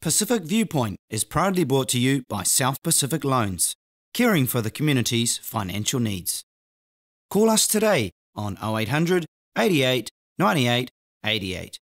Pacific Viewpoint is proudly brought to you by South Pacific Loans, caring for the community's financial needs. Call us today on 0800 88 98 88.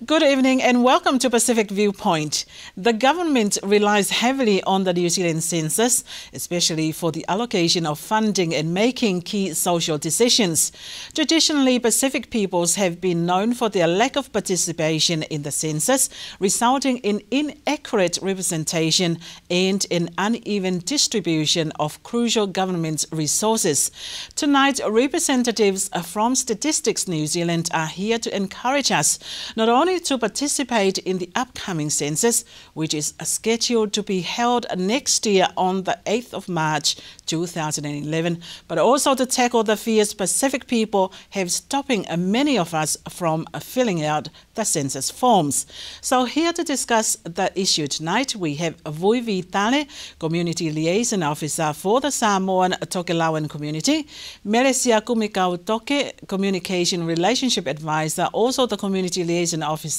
Good evening and welcome to Pacific Viewpoint. The government relies heavily on the New Zealand Census, especially for the allocation of funding and making key social decisions. Traditionally, Pacific peoples have been known for their lack of participation in the census, resulting in inaccurate representation and an uneven distribution of crucial government resources. Tonight, representatives from Statistics New Zealand are here to encourage us not only to participate in the upcoming census, which is scheduled to be held next year on the 8th of March 2011, but also to tackle the fears Pacific people have stopping many of us from filling out the census forms. So here to discuss the issue tonight, we have Vui Tale, Community Liaison Officer for the Samoan Tokelauan community, Meresia Kumikau Toke, Communication Relationship Advisor, also the Community Liaison Officer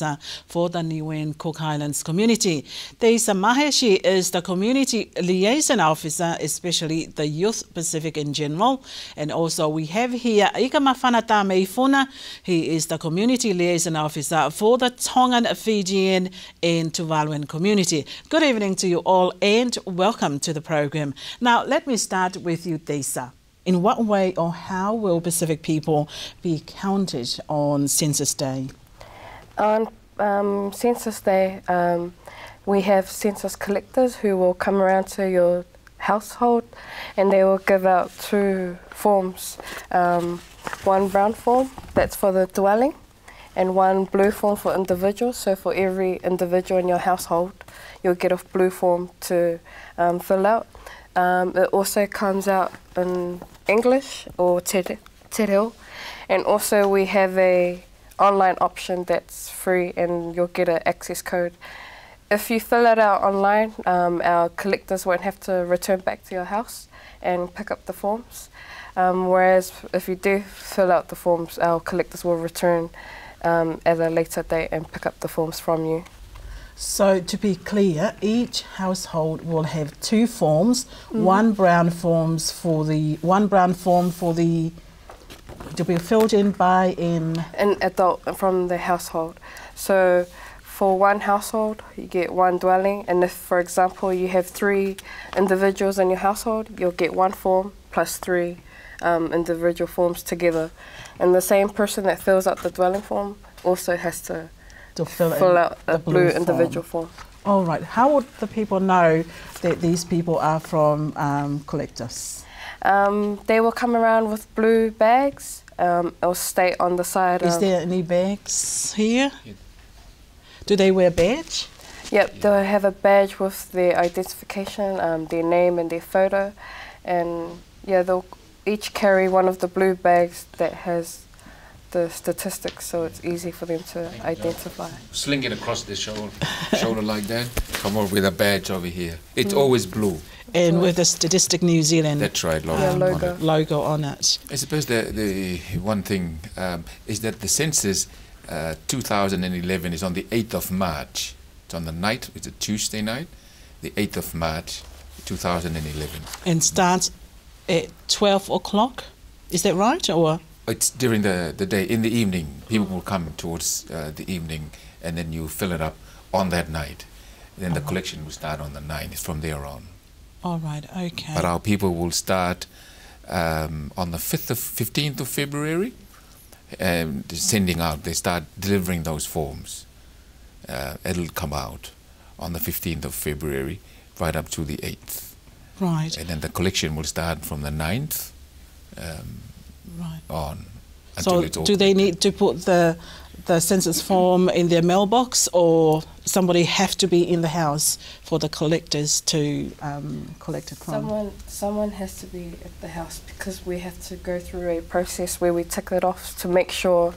for the Niuean Cook Highlands community. Teisa Maheshi is the Community Liaison Officer, especially the Youth Pacific in general. And also we have here Ika Mafanata Meifuna. He is the Community Liaison Officer for the Tongan, Fijian and Tuvaluan community. Good evening to you all and welcome to the program. Now let me start with you, Teisa. In what way or how will Pacific people be counted on Census Day? On Census Day, we have census collectors who will come around to your household and they will give out two forms. One brown form, that's for the dwelling, and one blue form for individuals. So for every individual in your household, you'll get a blue form to fill out. It also comes out in English or te reo, and also we have a online option that's free and you'll get an access code. If you fill it out online, our collectors won't have to return back to your house and pick up the forms. Whereas if you do fill out the forms, our collectors will return at a later date and pick up the forms from you. So to be clear, each household will have two forms, one brown form for the to be filled in by an adult from the household. So for one household, you get one dwelling, and if, for example, you have 3 individuals in your household, you'll get one form plus 3 individual forms together. And the same person that fills out the dwelling form also has to fill out a blue individual form. All right. How would the people know that these people are from collectors? They will come around with blue bags. It'll state on the side. Is there any bags here? Yeah. Do they wear a badge? Yep, they'll have a badge with their identification, their name and their photo. And yeah, they'll each carry one of the blue bags that has the statistics, so it's easy for them to identify. Sling it across the shoulder like that. Come over with a badge over here. It's always blue. And with the Statistic New Zealand that's right, logo on it. I suppose the one thing is that the census 2011 is on the 8th of March. It's on the night, it's a Tuesday night, the 8th of March 2011. And starts at 12 o'clock, is that right? Or it's during the day, in the evening. People will come towards the evening and then you fill it up on that night. Then the collection will start on the 9th, from there on. All right, okay. But our people will start on the 15th of February, sending out, they start delivering those forms. It'll come out on the 15th of February, right up to the 8th. Right. And then the collection will start from the 9th on. So do they need to put the census form in their mailbox, or somebody have to be in the house for the collectors to collect it from? Someone has to be at the house because we have to go through a process where we tick it off to make sure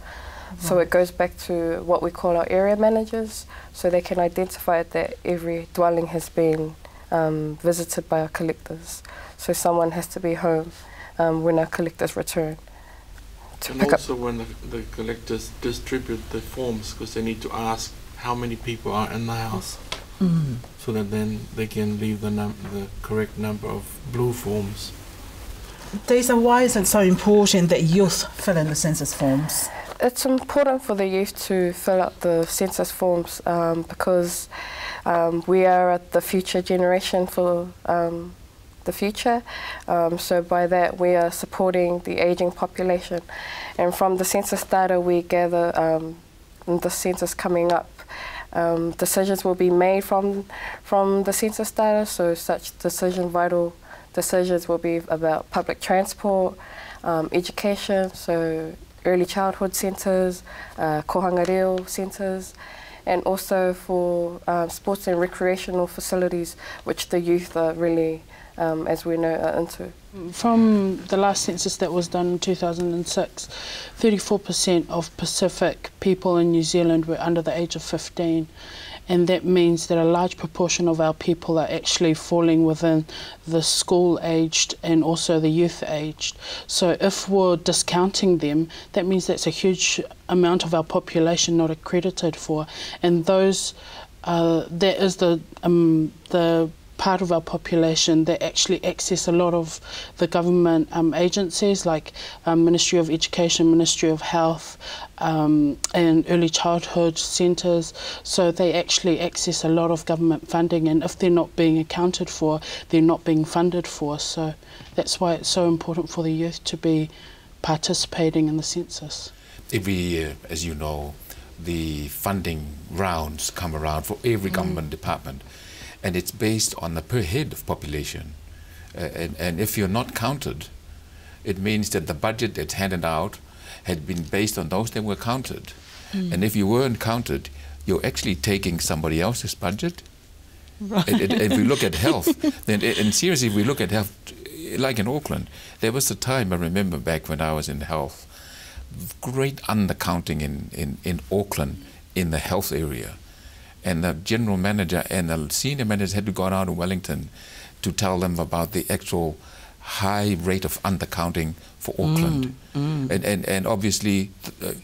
So it goes back to what we call our area managers, so they can identify that every dwelling has been visited by our collectors. So someone has to be home when our collectors return. And also when the collectors distribute the forms, because they need to ask how many people are in the house, so that then they can leave the correct number of blue forms. Teza, why is it so important that youth fill in the census forms? It's important for the youth to fill out the census forms because we are the future generation for the future. So by that we are supporting the ageing population. And from the census data we gather the census coming up, decisions will be made from the census data. So such vital decisions will be about public transport, education, so early childhood centres, kohanga reo centres, and also for sports and recreational facilities, which the youth are really, as we know, are into. From the last census that was done in 2006, 34% of Pacific people in New Zealand were under the age of 15. And that means that a large proportion of our people are actually falling within the school-aged and also the youth-aged. So if we're discounting them, that means that's a huge amount of our population not accredited for. And those, that is the part of our population that actually access a lot of the government agencies like Ministry of Education, Ministry of Health, and early childhood centres. So they actually access a lot of government funding, and if they're not being accounted for, they're not being funded for. So that's why it's so important for the youth to be participating in the census. Every year, as you know, the funding rounds come around for every government department. And it's based on the per head of population. And if you're not counted, it means that the budget that's handed out had been based on those that were counted. And if you weren't counted, you're actually taking somebody else's budget. Right. If we look at health, then, and seriously, if we look at health, like in Auckland, there was a time, I remember back when I was in health, great undercounting in Auckland in the health area. And the general manager and the senior managers had to go out to Wellington to tell them about the actual high rate of undercounting for Auckland. And obviously,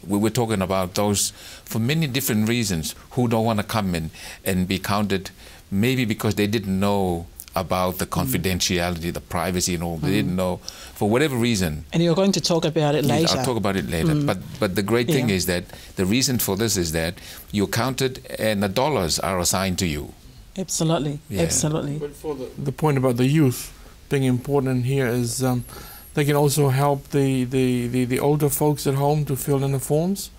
we were talking about those for many different reasons who don't want to come in and be counted, maybe because they didn't know about the confidentiality, the privacy and all. They didn't know, for whatever reason. And you're going to talk about it later. I'll talk about it later. But the great thing is that the reason for this is that you're counted and the dollars are assigned to you. Absolutely, absolutely. But for the point about the youth being important here is they can also help the older folks at home to fill in the forms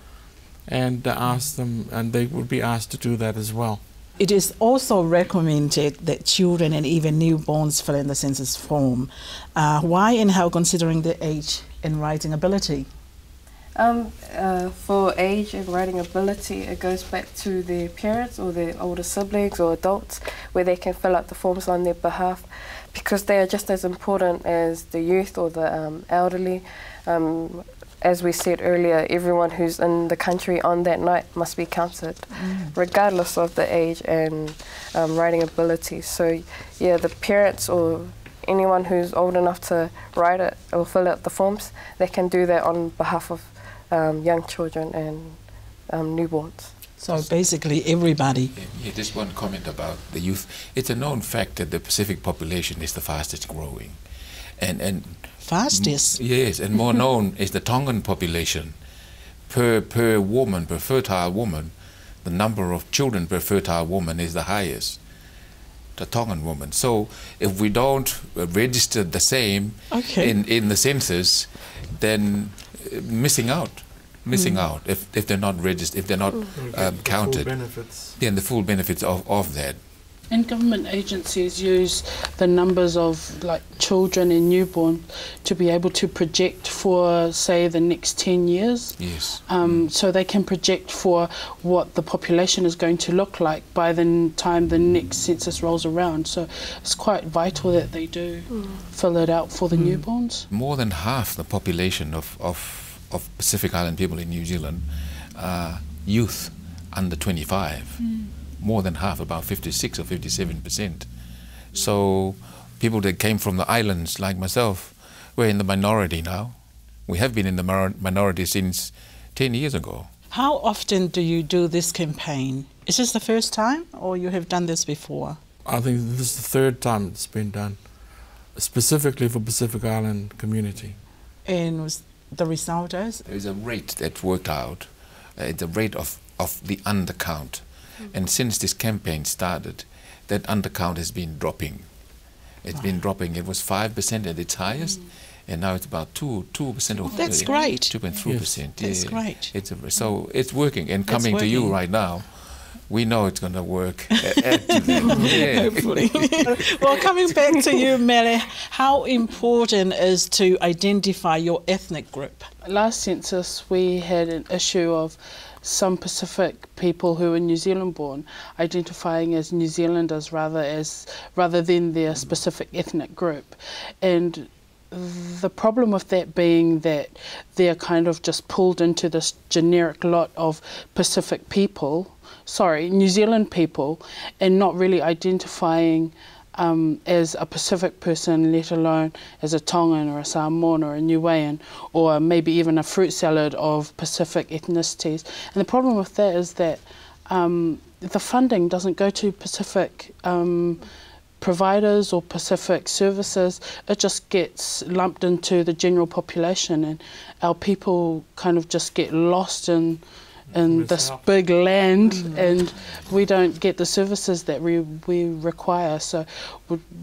and ask them, and they would be asked to do that as well. It is also recommended that children and even newborns fill in the census form. Why and how, considering the age and writing ability? For age and writing ability, it goes back to their parents or their older siblings or adults, where they can fill out the forms on their behalf, because they are just as important as the youth or the elderly. As we said earlier, everyone who's in the country on that night must be counted, regardless of the age and writing ability. So yeah, the parents or anyone who's old enough to write it or fill out the forms, they can do that on behalf of young children and newborns. So basically everybody. Yeah, just one comment about the youth. It's a known fact that the Pacific population is the fastest growing. And fastest? Yes, and more known is the Tongan population. Per woman, per fertile woman, the number of children per fertile woman is the highest, the Tongan woman. So if we don't register the same in the census, then missing out if they're not registered, if they're not counted. The full benefits of that. And government agencies use the numbers of like children and newborn to be able to project for, say, the next 10 years. Yes. So they can project for what the population is going to look like by the time the next census rolls around. So it's quite vital that they do fill it out for the newborns. More than half the population of Pacific Island people in New Zealand are youth under 25. More than half, about 56 or 57%. So people that came from the islands, like myself, we're in the minority now. We have been in the minority since 10 years ago. How often do you do this campaign? Is this the first time, or you have done this before? I think this is the third time it's been done, specifically for Pacific Island community. And the result is? There's a rate that worked out, the rate of the undercount. And since this campaign started, that undercount has been dropping. It's been dropping. It was 5% at its highest, and now it's about 2% or That's great. 2.3%. That's great. So it's working. And coming to you right now, we know it's going to work actively. Hopefully. Well, coming back to you, Mele, how important is to identify your ethnic group? Last census, we had an issue of some Pacific people who were New Zealand born identifying as New Zealanders rather than their specific ethnic group. And the problem with that being that they're kind of just pulled into this generic lot of New Zealand people, and not really identifying as a Pacific person, let alone as a Tongan or a Samoan or a Niuean, or maybe even a fruit salad of Pacific ethnicities. And the problem with that is that the funding doesn't go to Pacific providers or Pacific services. It just gets lumped into the general population, and our people kind of just get lost in this big land, and we don't get the services that we require. So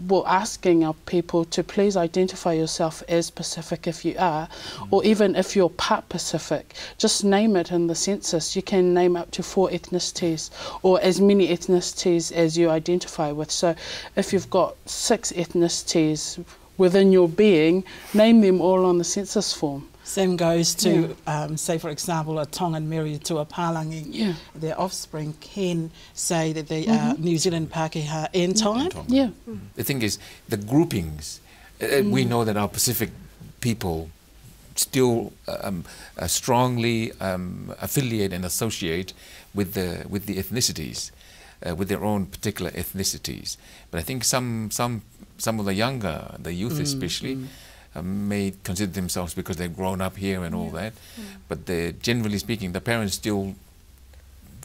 we're asking our people to please identify yourself as Pacific if you are, or even if you're part Pacific, just name it in the census. You can name up to 4 ethnicities, or as many ethnicities as you identify with. So if you've got 6 ethnicities within your being, name them all on the census form. Same goes to, say, for example, a Tongan married to a Palangi. Yeah. Their offspring can say that they are New Zealand, Pākehā and Tongan. Yeah. The thing is, the groupings, we know that our Pacific people still strongly affiliate and associate with the ethnicities, with their own particular ethnicities. But I think some of the younger, the youth especially, may consider themselves because they've grown up here and all that, but generally speaking, the parents still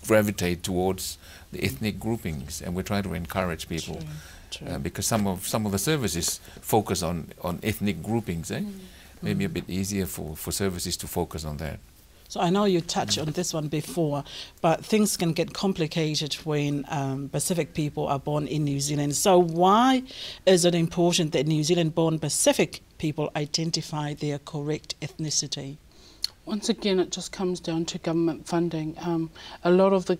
gravitate towards the ethnic groupings, and we're trying to encourage people because some of the services focus on ethnic groupings. Maybe a bit easier for services to focus on that. So I know you touched on this one before, but things can get complicated when Pacific people are born in New Zealand. So why is it important that New Zealand-born Pacific people identify their correct ethnicity? Once again, it just comes down to government funding. A lot of the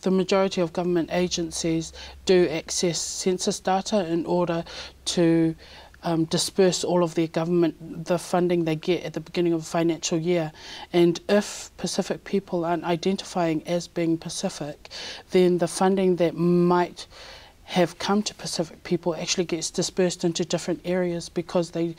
majority of government agencies do access census data in order to disperse all of the funding they get at the beginning of a financial year. And if Pacific people aren't identifying as being Pacific, then the funding that might have come to Pacific people actually gets dispersed into different areas because they're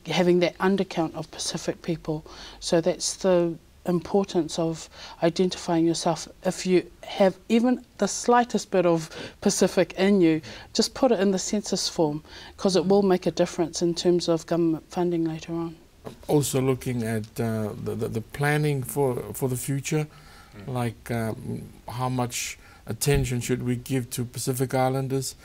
having that undercount of Pacific people. So that's the importance of identifying yourself. If you have even the slightest bit of Pacific in you, just put it in the census form, because it will make a difference in terms of government funding later on. Also looking at the planning for the future, like how much attention should we give to Pacific Islanders,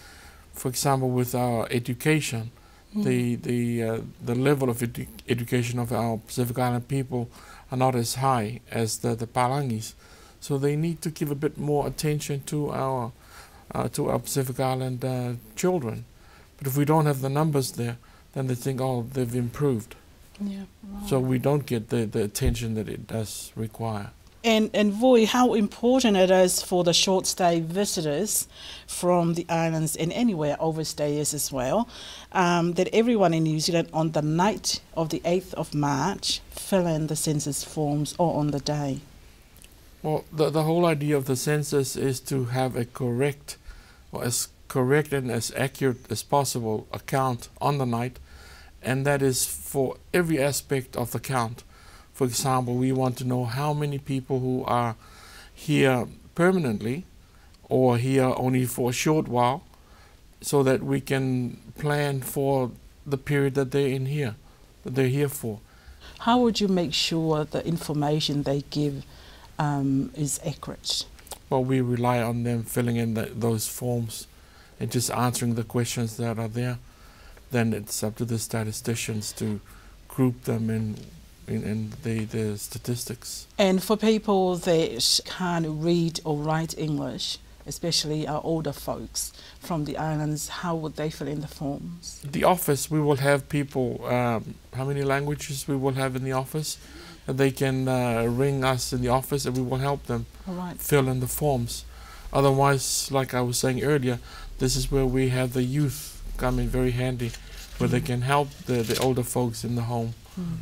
for example with our education. The level of education of our Pacific Island people are not as high as the Palangis, so they need to give a bit more attention to our Pacific Island children. But if we don't have the numbers there, then they think, oh, they've improved. Yeah, right. So we don't get the attention that it does require. And Voi, how important it is for the short stay visitors from the islands and anywhere overstayers as well, that everyone in New Zealand on the night of the 8th of March fill in the census forms or on the day. Well, the whole idea of the census is to have a correct, or as correct and as accurate as possible account on the night, and that is for every aspect of the count. For example, we want to know how many people who are here permanently or here only for a short while, so that we can plan for the period that they're here for. How would you make sure the information they give is accurate? Well, we rely on them filling in those forms and just answering the questions that are there. Then it's up to the statisticians to group them in the statistics. And for people that can't read or write English, especially our older folks from the islands, how would they fill in the forms? The office, we will have people, how many languages we will have in the office? They can ring us in the office and we will help them fill in the forms. Otherwise, like I was saying earlier, this is where we have the youth come in very handy, where they can help the older folks in the home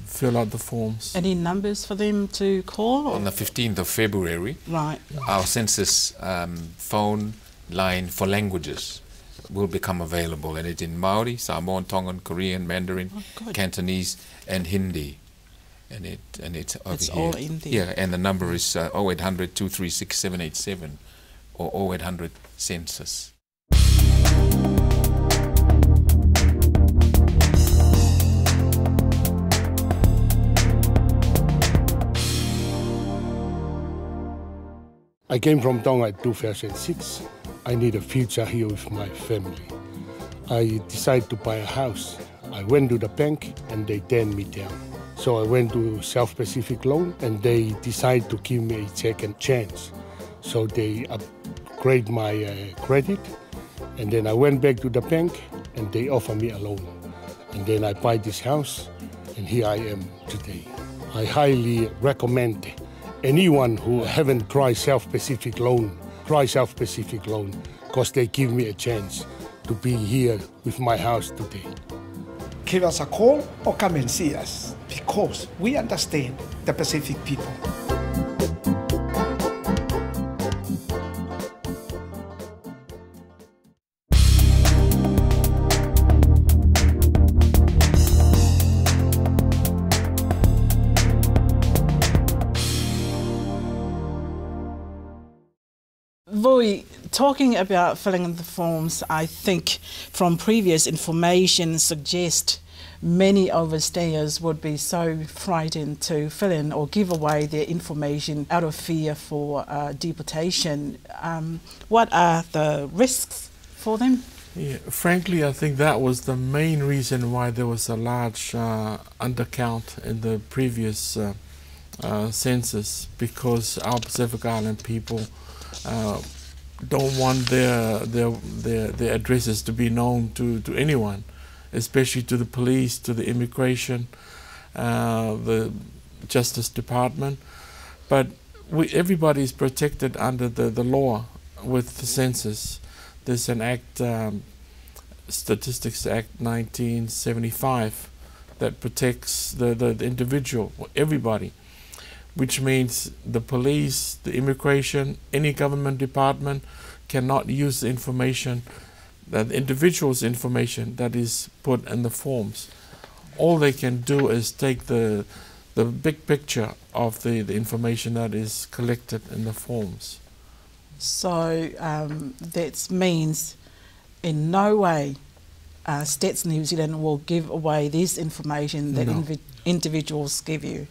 fill out the forms. Any numbers for them to call? On the 15th of February, our census phone line for languages will become available, and it's in Maori, Samoan, Tongan, Korean, Mandarin, Cantonese, and Hindi. And it's over it's here. All in there. Yeah, and the number is 0800 236 787 or 0800 Census. I came from Tonga in 2006. I need a future here with my family. I decided to buy a house. I went to the bank and they turned me down. So I went to South Pacific Loan and they decided to give me a second chance. So they upgrade my credit, and then I went back to the bank and they offered me a loan. And then I buy this house and here I am today. I highly recommend anyone who haven't tried South Pacific Loan, try South Pacific Loan, because they give me a chance to be here with my house today. Give us a call or come and see us, because we understand the Pacific people. Vui, talking about filling in the forms, I think from previous information suggests many overstayers would be so frightened to fill in or give away their information out of fear for deportation. What are the risks for them? Yeah, frankly, I think that was the main reason why there was a large undercount in the previous census, because our Pacific Island people don't want their addresses to be known to anyone, especially to the police, to the immigration, the Justice Department. But everybody is protected under the law with the census. There's an act, Statistics Act 1975, that protects the individual, everybody, which means the police, the immigration, any government department cannot use the information, the individual's information that is put in the forms. All they can do is take the big picture of the information that is collected in the forms. So that means in no way Stats New Zealand will give away this information that individuals give you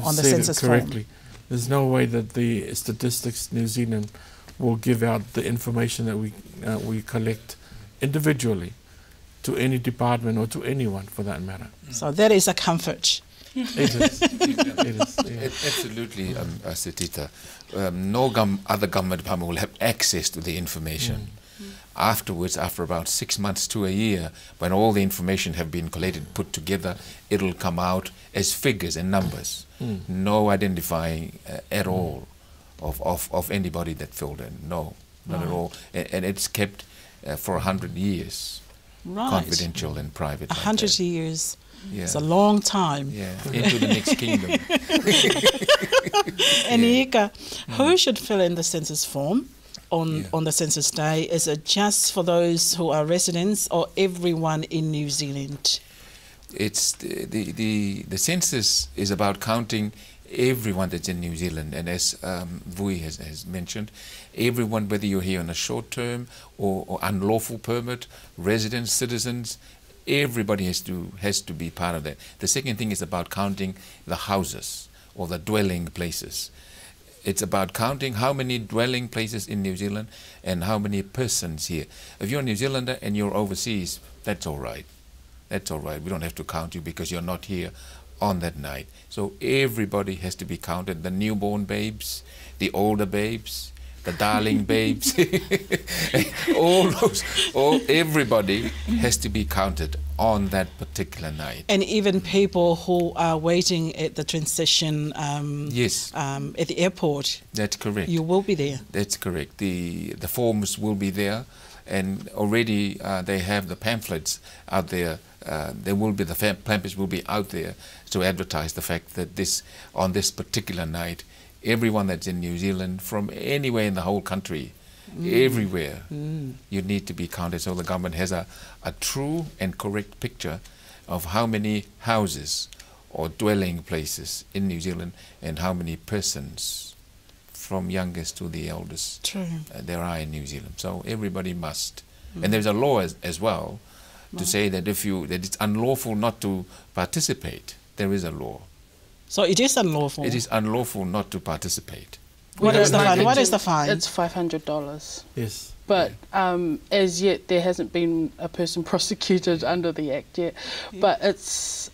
on the census form. Correctly. There's no way that the Statistics New Zealand will give out the information that we collect individually to any department or to anyone for that matter. So that is a comfort. It is. It is. Yeah. Absolutely, Setita. No other government department will have access to the information. Afterwards, after about 6 months to a year, when all the information have been collated, put together, it'll come out as figures and numbers. No identifying at all of anybody that filled in. No, not at all. And it's kept for 100 years, confidential and private. 100 years. Yeah. It's a long time. Yeah, into the next kingdom. And Ika, who should fill in the census form on the census day? Is it just for those who are residents or everyone in New Zealand? It's the census is about counting everyone that's in New Zealand, and as Vui has mentioned, everyone, whether you're here on a short-term or unlawful permit, residents, citizens, everybody has to be part of that. The second thing is about counting the houses or the dwelling places. It's about counting how many dwelling places in New Zealand and how many persons here. If you're a New Zealander and you're overseas, that's all right. That's all right. We don't have to count you because you're not here on that night. So everybody has to be counted. The newborn babes, the older babes, the darling babes, everybody has to be counted on that particular night. And even people who are waiting at the transition yes. At the airport. That's correct. You will be there. That's correct. The forms will be there, and already they have the pamphlets out there. The pamphlets will be out there to advertise the fact that on this particular night, everyone that's in New Zealand, from anywhere in the whole country, everywhere, you need to be counted. So the government has a true and correct picture of how many houses or dwelling places in New Zealand and how many persons, from youngest to the eldest, there are in New Zealand. So everybody must. And there's a law as well to say that that it's unlawful not to participate. There is a law. So it is unlawful? It is unlawful not to participate. What is the fine? What is the fine? It's $500. Yes. But as yet, there hasn't been a person prosecuted under the Act yet. But it's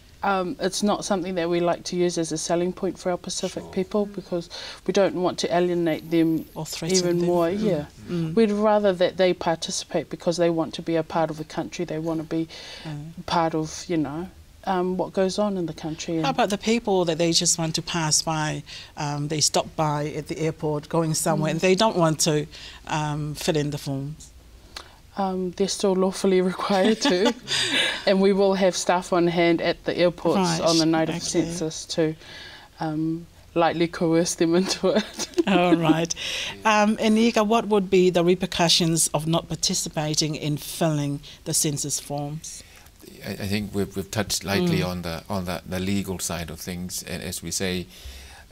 not something that we like to use as a selling point for our Pacific people, because we don't want to alienate them or threaten even them. more. Yeah, we'd rather that they participate because they want to be a part of the country. They want to be part of, what goes on in the country. How about the people that they just want to pass by? They stop by at the airport, going somewhere, and they don't want to fill in the forms. They're still lawfully required to, and we will have staff on hand at the airports on the night of the census to lightly coerce them into it. All right. Enika, what would be the repercussions of not participating in filling the census forms? I think we've touched lightly on the legal side of things, and as we say,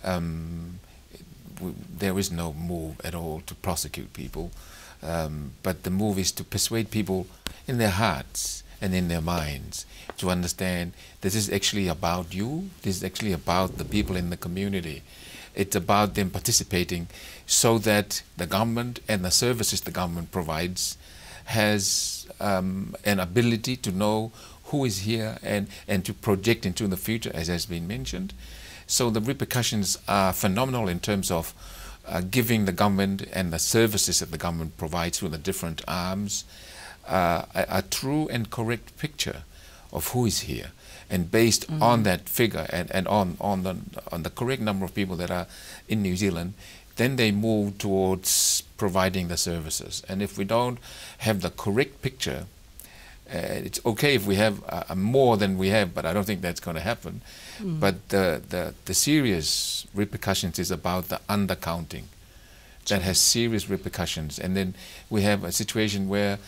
there is no move at all to prosecute people. But the move is to persuade people in their hearts and in their minds to understand this is actually about you, this is actually about the people in the community. It's about them participating so that the government and the services the government provides has an ability to know who is here and to project into the future, as has been mentioned. So the repercussions are phenomenal in terms of giving the government and the services that the government provides through the different arms a true and correct picture of who is here, and based on that figure and on the correct number of people that are in New Zealand, then they move towards providing the services. And if we don't have the correct picture, it's okay if we have more than we have, but I don't think that's going to happen. But the serious repercussions is about the undercounting. That has serious repercussions. And then we have a situation where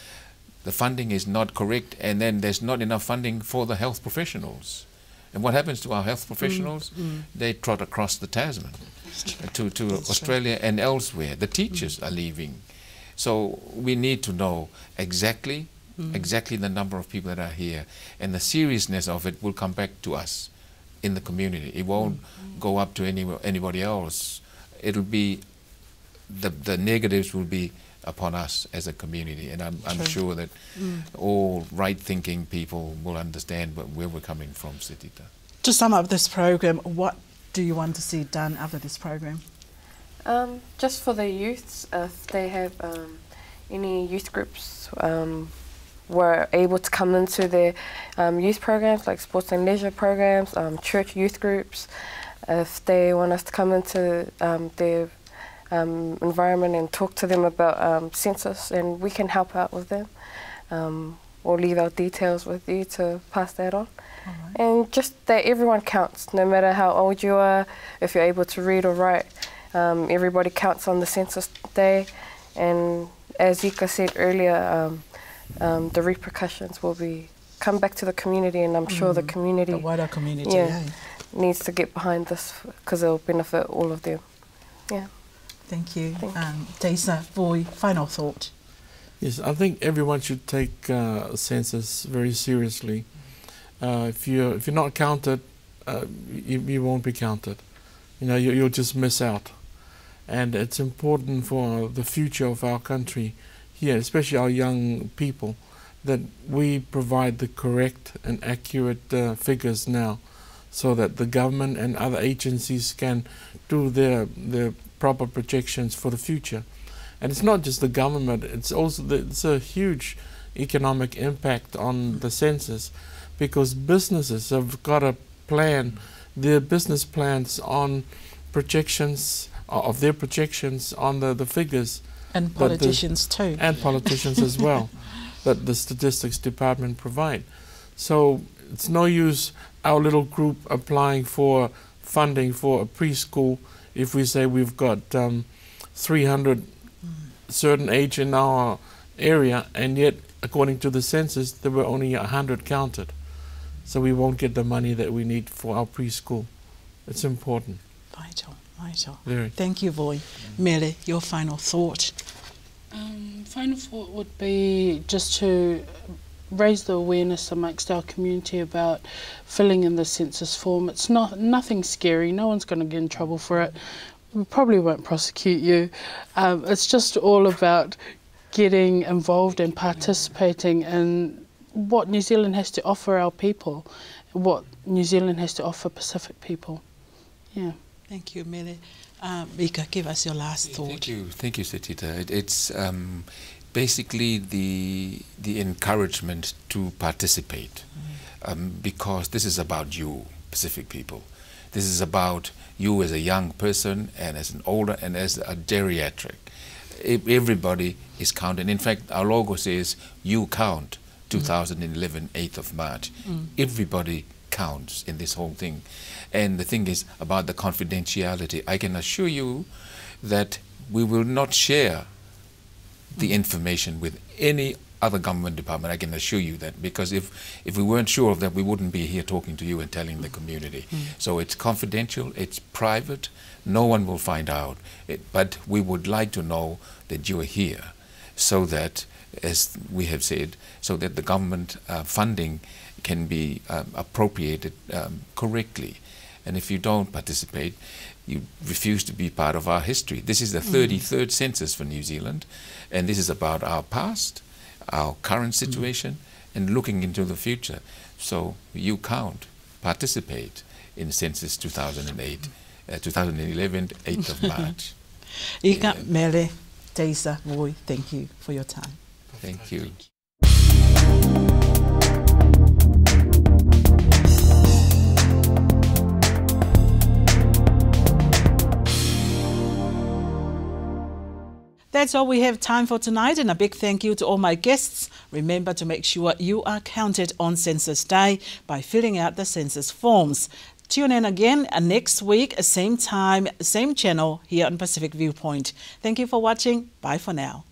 the funding is not correct, and then there's not enough funding for the health professionals. And what happens to our health professionals? They trot across the Tasman to Australia and elsewhere. The teachers are leaving. So we need to know exactly the number of people that are here, and the seriousness of it will come back to us in the community. It won't go up to anybody else. It'll be the negatives will be upon us as a community, and I'm sure that all right-thinking people will understand where we're coming from, Sitita. To sum up this program, what do you want to see done after this program? Just for the youths, if they have any youth groups were able to come into their youth programs, like sports and leisure programs, church youth groups, if they want us to come into their environment and talk to them about census, and we can help out with them. We'll leave our details with you to pass that on. And just that everyone counts, no matter how old you are, if you're able to read or write. Everybody counts on the census day, and as Ika said earlier, the repercussions will be come back to the community, and I'm sure the community, the wider community, needs to get behind this because it will benefit all of them. Yeah. Thank you. Tesa, Boy, final thought. Yes, I think everyone should take census very seriously. If you're not counted, you won't be counted. You'll just miss out. And it's important for the future of our country here, especially our young people, that we provide the correct and accurate figures now, so that the government and other agencies can do their proper projections for the future. And it's not just the government, it's also it's a huge economic impact on the census, because businesses have got to plan their business plans on projections of their projections on the figures. And politicians too. And politicians as well, that the statistics department provide. So it's no use our little group applying for funding for a preschool if we say we've got 300 certain age in our area, and yet according to the census there were only 100 counted. So we won't get the money that we need for our preschool. It's important. Vital, vital. Very. Thank you, Boy. Mele, your final thought. Final thought would be just to raise the awareness amongst our community about filling in the census form. It's nothing scary. No one's going to get in trouble for it. We probably won't prosecute you. It's just all about getting involved and participating in what New Zealand has to offer our people, what New Zealand has to offer Pacific people. Yeah. Thank you, Mele. Mika, give us your last thought. Thank you, Setita. It's basically the encouragement to participate, because this is about you, Pacific people. This is about you as a young person and as an older and as a geriatric. Everybody is counted. In fact, our logo says, "You count." 2011, 8th of March. Everybody counts in this whole thing. And the thing is about the confidentiality. I can assure you that we will not share the information with any other government department. I can assure you that, because if we weren't sure of that, we wouldn't be here talking to you and telling the community. So it's confidential, it's private, no one will find out. But we would like to know that you are here, so that, as we have said, so that the government funding can be appropriated correctly. And if you don't participate, you refuse to be part of our history. This is the 33rd census for New Zealand, and this is about our past, our current situation, and looking into the future. So you count, participate in Census 2011, 8th of March. Ika, Mele, Tesa, Boy, thank you for your time. Thank you. That's all we have time for tonight, and a big thank you to all my guests. Remember to make sure you are counted on Census Day by filling out the census forms. Tune in again next week, same time, same channel here on Pacific Viewpoint. Thank you for watching. Bye for now.